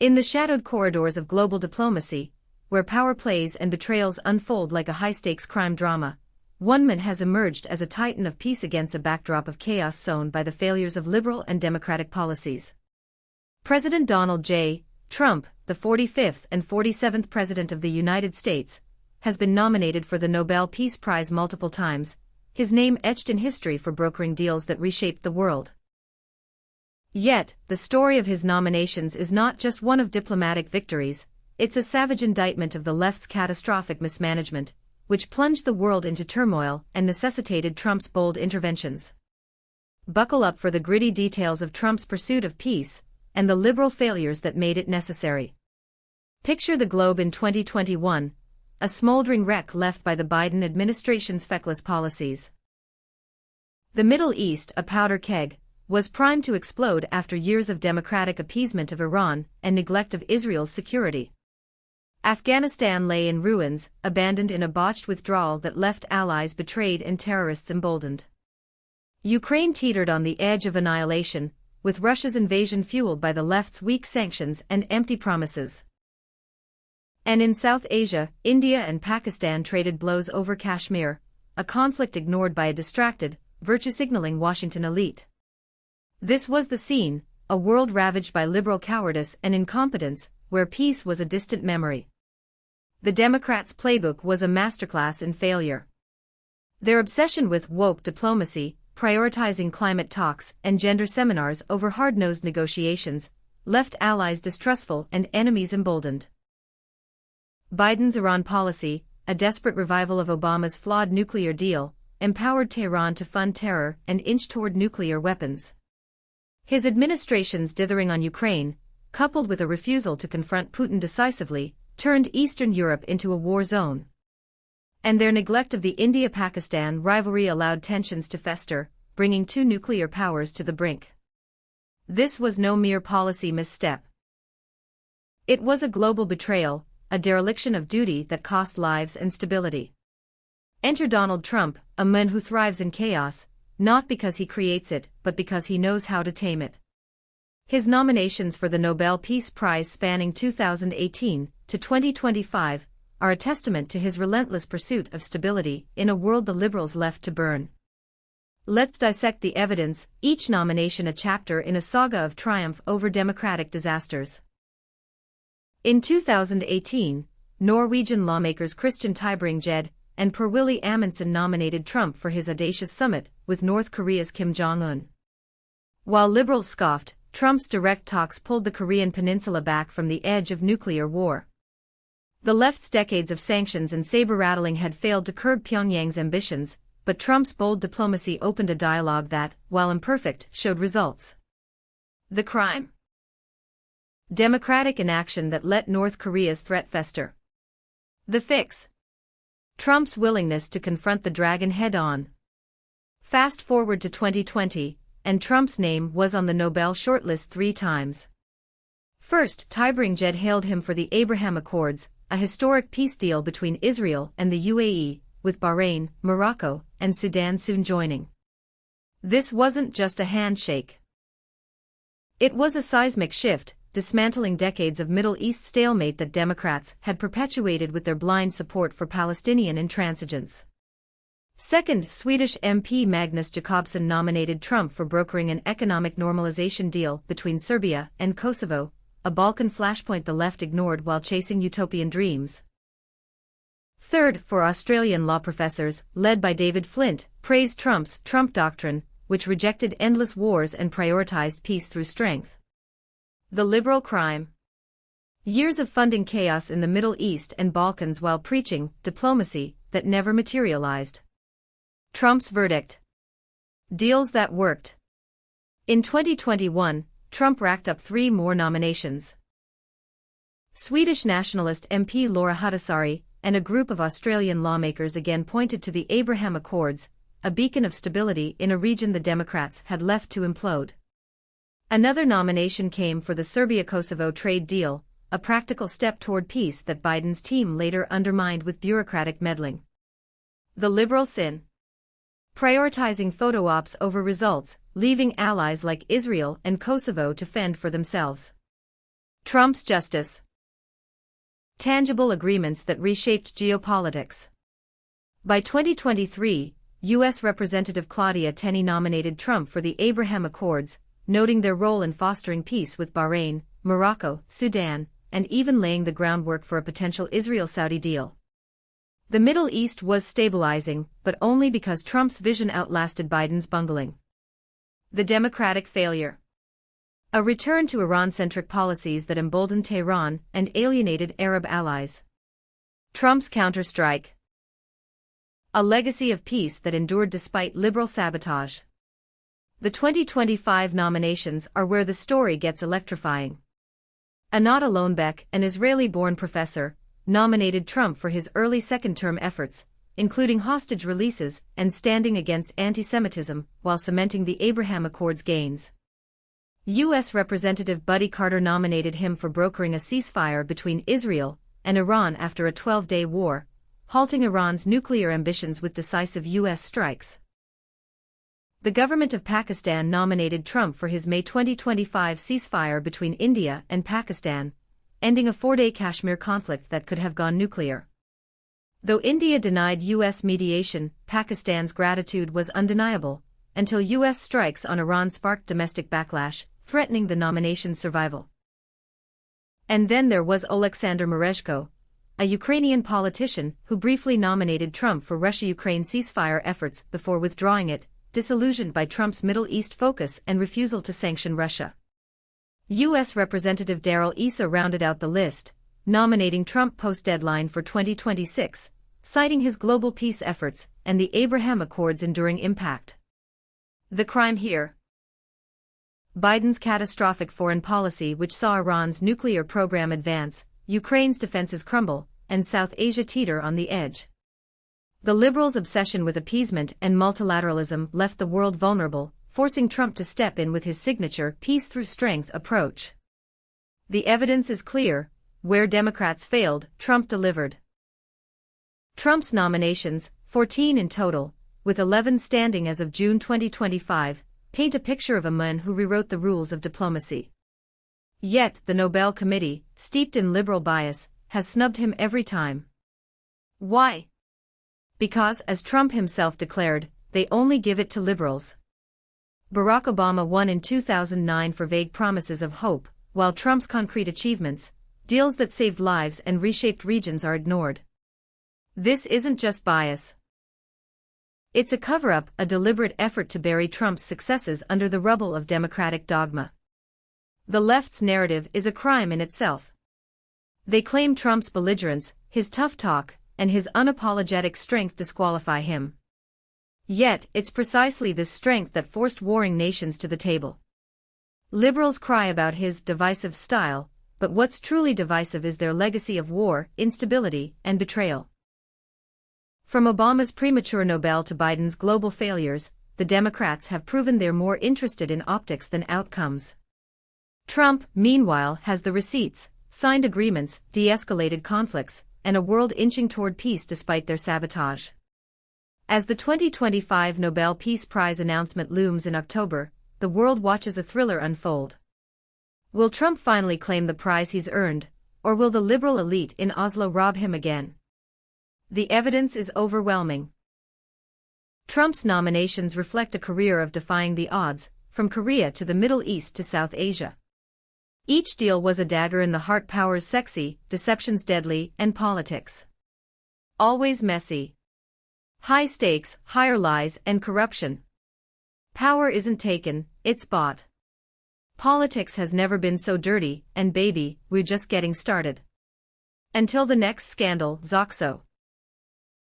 In the shadowed corridors of global diplomacy, where power plays and betrayals unfold like a high-stakes crime drama, one man has emerged as a titan of peace against a backdrop of chaos sown by the failures of liberal and democratic policies. President Donald J. Trump, the 45th and 47th President of the United States, has been nominated for the Nobel Peace Prize multiple times, his name etched in history for brokering deals that reshaped the world. Yet, the story of his nominations is not just one of diplomatic victories, it's a savage indictment of the left's catastrophic mismanagement, which plunged the world into turmoil and necessitated Trump's bold interventions. Buckle up for the gritty details of Trump's pursuit of peace, and the liberal failures that made it necessary. Picture the globe in 2021, a smoldering wreck left by the Biden administration's feckless policies. The Middle East, a powder keg, was primed to explode after years of democratic appeasement of Iran and neglect of Israel's security. Afghanistan lay in ruins, abandoned in a botched withdrawal that left allies betrayed and terrorists emboldened. Ukraine teetered on the edge of annihilation, with Russia's invasion fueled by the left's weak sanctions and empty promises. And in South Asia, India and Pakistan traded blows over Kashmir, a conflict ignored by a distracted, virtue-signaling Washington elite. This was the scene, a world ravaged by liberal cowardice and incompetence, where peace was a distant memory. The Democrats' playbook was a masterclass in failure. Their obsession with woke diplomacy, prioritizing climate talks and gender seminars over hard-nosed negotiations, left allies distrustful and enemies emboldened. Biden's Iran policy, a desperate revival of Obama's flawed nuclear deal, empowered Tehran to fund terror and inch toward nuclear weapons. His administration's dithering on Ukraine, coupled with a refusal to confront Putin decisively, turned Eastern Europe into a war zone. And their neglect of the India-Pakistan rivalry allowed tensions to fester, bringing two nuclear powers to the brink. This was no mere policy misstep. It was a global betrayal, a dereliction of duty that cost lives and stability. Enter Donald Trump, a man who thrives in chaos, not because he creates it, but because he knows how to tame it. His nominations for the Nobel Peace Prize spanning 2018 to 2025 are a testament to his relentless pursuit of stability in a world the liberals left to burn. Let's dissect the evidence, each nomination a chapter in a saga of triumph over democratic disasters. In 2018, Norwegian lawmakers Christian Tybring-Gjedde and Per-Willy Amundsen nominated Trump for his audacious summit with North Korea's Kim Jong-un. While liberals scoffed, Trump's direct talks pulled the Korean peninsula back from the edge of nuclear war. The left's decades of sanctions and saber-rattling had failed to curb Pyongyang's ambitions, but Trump's bold diplomacy opened a dialogue that, while imperfect, showed results. The crime? Democratic inaction that let North Korea's threat fester. The fix? Trump's willingness to confront the dragon head-on. Fast forward to 2020, and Trump's name was on the Nobel shortlist 3 times. First, Tybring-Gjedde hailed him for the Abraham Accords, a historic peace deal between Israel and the UAE, with Bahrain, Morocco, and Sudan soon joining. This wasn't just a handshake. It was a seismic shift, dismantling decades of Middle East stalemate that Democrats had perpetuated with their blind support for Palestinian intransigence. Second, Swedish MP Magnus Jacobson nominated Trump for brokering an economic normalization deal between Serbia and Kosovo, a Balkan flashpoint the left ignored while chasing utopian dreams. Third, for Australian law professors, led by David Flint, praised Trump's Trump doctrine, which rejected endless wars and prioritized peace through strength. The liberal crime? Years of funding chaos in the Middle East and Balkans while preaching diplomacy that never materialized. Trump's verdict? Deals that worked. In 2021, Trump racked up 3 more nominations. Swedish nationalist MP Laura Huhtasaari and a group of Australian lawmakers again pointed to the Abraham Accords, a beacon of stability in a region the Democrats had left to implode. Another nomination came for the Serbia-Kosovo trade deal, a practical step toward peace that Biden's team later undermined with bureaucratic meddling. The liberal sin? Prioritizing photo ops over results, leaving allies like Israel and Kosovo to fend for themselves. Trump's justice. Tangible agreements that reshaped geopolitics. By 2023, U.S. Representative Claudia Tenney nominated Trump for the Abraham Accords, noting their role in fostering peace with Bahrain, Morocco, Sudan, and even laying the groundwork for a potential Israel-Saudi deal. The Middle East was stabilizing, but only because Trump's vision outlasted Biden's bungling. The Democratic failure. A return to Iran-centric policies that emboldened Tehran and alienated Arab allies. Trump's counterstrike. A legacy of peace that endured despite liberal sabotage. The 2025 nominations are where the story gets electrifying. Anat Alonbeck, an Israeli-born professor, nominated Trump for his early second-term efforts, including hostage releases and standing against anti-Semitism while cementing the Abraham Accords gains. U.S. Representative Buddy Carter nominated him for brokering a ceasefire between Israel and Iran after a 12-day war, halting Iran's nuclear ambitions with decisive U.S. strikes. The government of Pakistan nominated Trump for his May 2025 ceasefire between India and Pakistan, ending a 4-day Kashmir conflict that could have gone nuclear. Though India denied U.S. mediation, Pakistan's gratitude was undeniable, until U.S. strikes on Iran sparked domestic backlash, threatening the nomination's survival. And then there was Oleksandr Merezhko, a Ukrainian politician who briefly nominated Trump for Russia-Ukraine ceasefire efforts before withdrawing it, disillusioned by Trump's Middle East focus and refusal to sanction Russia. U.S. Representative Darrell Issa rounded out the list, nominating Trump post-deadline for 2026, citing his global peace efforts and the Abraham Accords' enduring impact. The crime here. Biden's catastrophic foreign policy, which saw Iran's nuclear program advance, Ukraine's defenses crumble, and South Asia teeter on the edge. The liberals' obsession with appeasement and multilateralism left the world vulnerable, forcing Trump to step in with his signature peace through strength approach. The evidence is clear: where Democrats failed, Trump delivered. Trump's nominations, 14 in total, with 11 standing as of June 2025, paint a picture of a man who rewrote the rules of diplomacy. Yet, the Nobel Committee, steeped in liberal bias, has snubbed him every time. Why? Because, as Trump himself declared, they only give it to liberals. Barack Obama won in 2009 for vague promises of hope, while Trump's concrete achievements, deals that saved lives and reshaped regions, are ignored. This isn't just bias. It's a cover-up, a deliberate effort to bury Trump's successes under the rubble of democratic dogma. The left's narrative is a crime in itself. They claim Trump's belligerence, his tough talk, and his unapologetic strength disqualify him. Yet, it's precisely this strength that forced warring nations to the table. Liberals cry about his divisive style, but what's truly divisive is their legacy of war, instability, and betrayal. From Obama's premature Nobel to Biden's global failures, the Democrats have proven they're more interested in optics than outcomes. Trump, meanwhile, has the receipts, signed agreements, de-escalated conflicts, and a world inching toward peace despite their sabotage. As the 2025 Nobel Peace Prize announcement looms in October, the world watches a thriller unfold. Will Trump finally claim the prize he's earned, or will the liberal elite in Oslo rob him again? The evidence is overwhelming. Trump's nominations reflect a career of defying the odds, from Korea to the Middle East to South Asia. Each deal was a dagger in the heart. Power's sexy, deception's deadly, and politics always messy. High stakes, higher lies, and corruption. Power isn't taken, it's bought. Politics has never been so dirty, and baby, we're just getting started. Until the next scandal, XOXO.